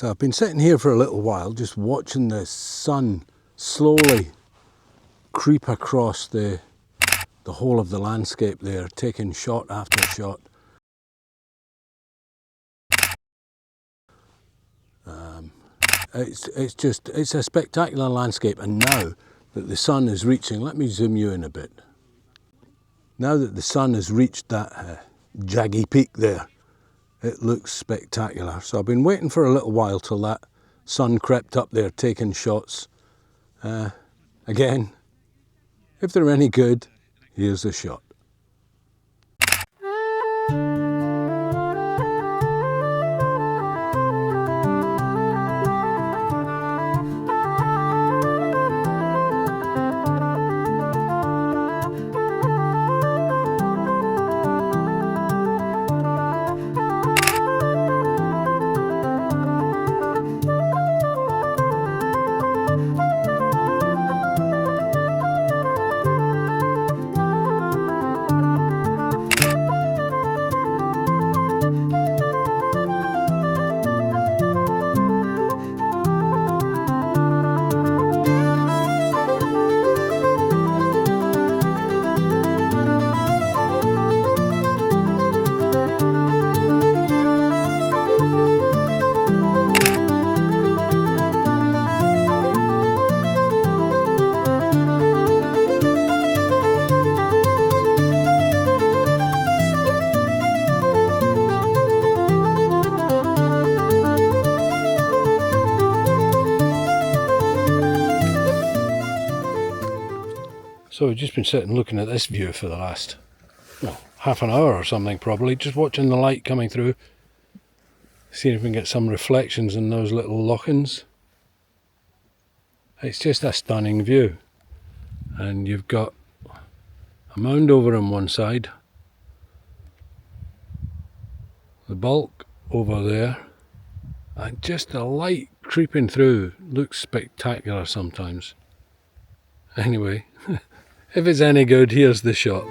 So I've been sitting here for a little while just watching the sun slowly creep across the whole of the landscape there, taking shot after shot. It's a spectacular landscape, and now that the sun is reaching, let me zoom you in a bit. Now that the sun has reached that jaggy peak there, it looks spectacular. So I've been waiting for a little while till that sun crept up there taking shots. Again, if they're any good, here's a shot. So we've just been sitting looking at this view for the last, well, half an hour or something probably, just watching the light coming through, seeing if we can get some reflections in those little loch-ins. It's just a stunning view, and you've got a mound over on one side, the bulk over there, and just the light creeping through looks spectacular sometimes. Anyway, if it's any good, here's the shot.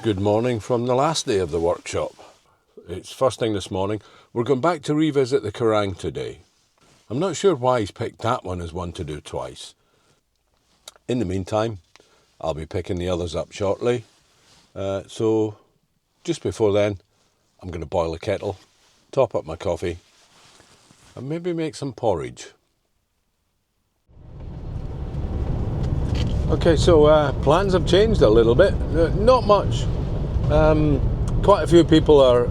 Good morning from the last day of the workshop. It's first thing this morning. We're going back to revisit the Quiraing today. I'm not sure why he's picked that one as one to do twice. In the meantime, I'll be picking the others up shortly. So just before then, I'm going to boil a kettle, top up my coffee, and maybe make some porridge. Okay, so plans have changed a little bit. Not much. Quite a few people are,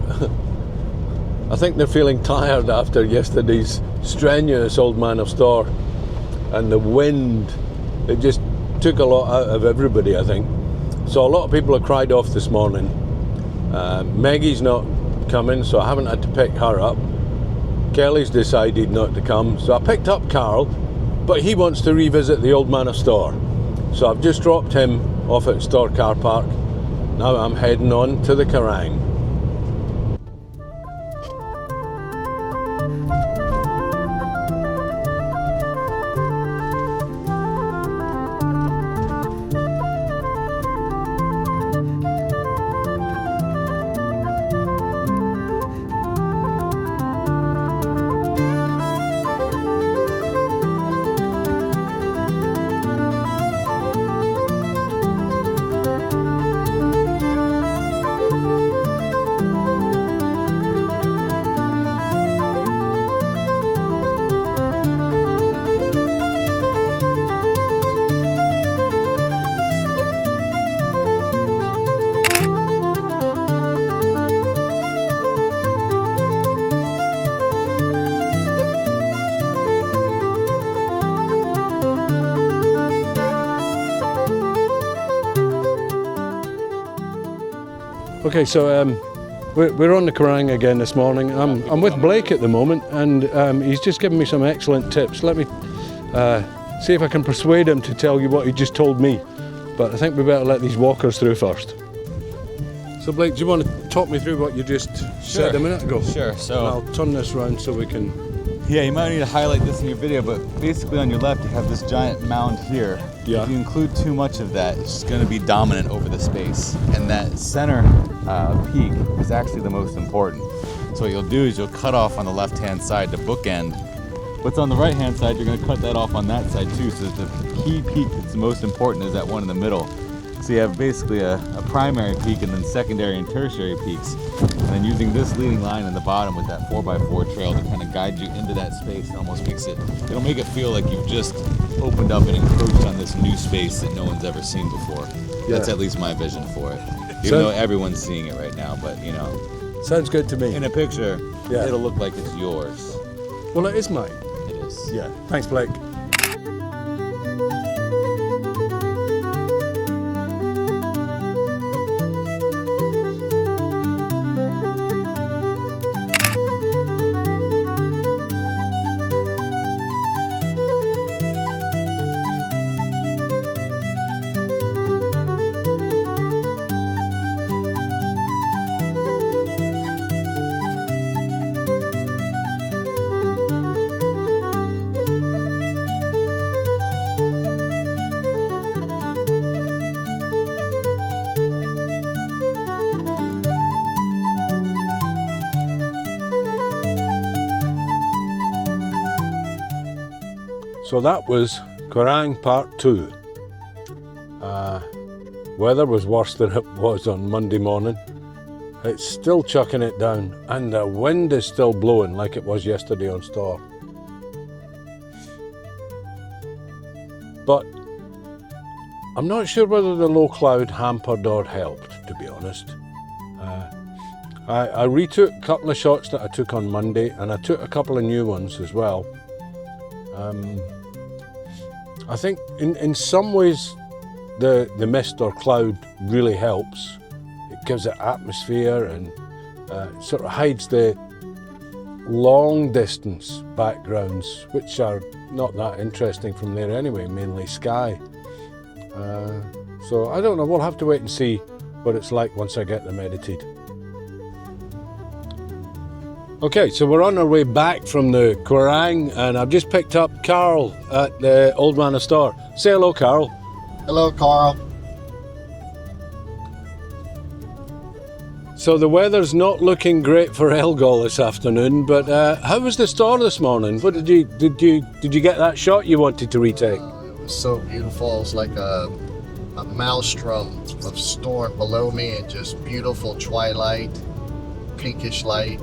I think they're feeling tired after yesterday's strenuous Old Man of Storr, and the wind, it just took a lot out of everybody, I think. So a lot of people have cried off this morning. Maggie's not coming, so I haven't had to pick her up. Kelly's decided not to come, so I picked up Carl, but he wants to revisit the Old Man of Storr. So I've just dropped him off at Storr Car Park. Now I'm heading on to the Quiraing. Okay, so we're on the Quiraing again this morning. I'm with Blake at the moment, and he's just given me some excellent tips. Let me see if I can persuade him to tell you what he just told me. But I think we better let these walkers through first. So Blake, do you want to talk me through what you just said a minute ago? Sure. So and I'll turn this around so we can... Yeah, you might need to highlight this in your video, but basically on your left you have this giant mound here. Yeah. If you include too much of that, it's just going to be dominant over the space. And that center peak is actually the most important. So what you'll do is you'll cut off on the left-hand side to bookend. What's on the right-hand side, you're going to cut that off on that side too. So the key peak that's the most important is that one in the middle. So you have basically a primary peak and then secondary and tertiary peaks. And then using this leading line in the bottom with that 4x4 trail to kind of guide you into that space, it almost makes it, it'll make it feel like you've just opened up and encroached on this new space that no one's ever seen before. Yeah. That's at least my vision for it. Even though everyone's seeing it right now, but you know. Sounds good to me. In a picture, it'll look like it's yours. Well, it is mine. It is. Yeah. Thanks, Blake. So that was Quiraing Part 2. Weather was worse than it was on Monday morning. It's still chucking it down, and the wind is still blowing like it was yesterday on Storr. But I'm not sure whether the low cloud hampered or helped, to be honest. I retook a couple of shots that I took on Monday, and I took a couple of new ones as well. I think in some ways the mist or cloud really helps. It gives it atmosphere and sort of hides the long distance backgrounds, which are not that interesting from there anyway, mainly sky. So I don't know, we'll have to wait and see what it's like once I get them edited. Okay, so we're on our way back from the Quiraing, and I've just picked up Carl at the Old Manor Store. Say hello, Carl. Hello, Carl. So the weather's not looking great for Elgol this afternoon, but how was the store this morning? What did you get that shot you wanted to retake? It was so beautiful. It was like a maelstrom of storm below me, and just beautiful twilight, pinkish light.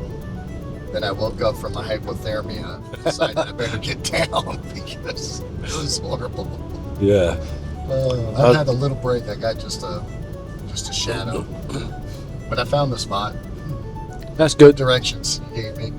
Then I woke up from my hypothermia and decided I better get down because it was horrible. Yeah. I had a little break. I got just a shadow, but I found the spot. That's good. Directions you gave me.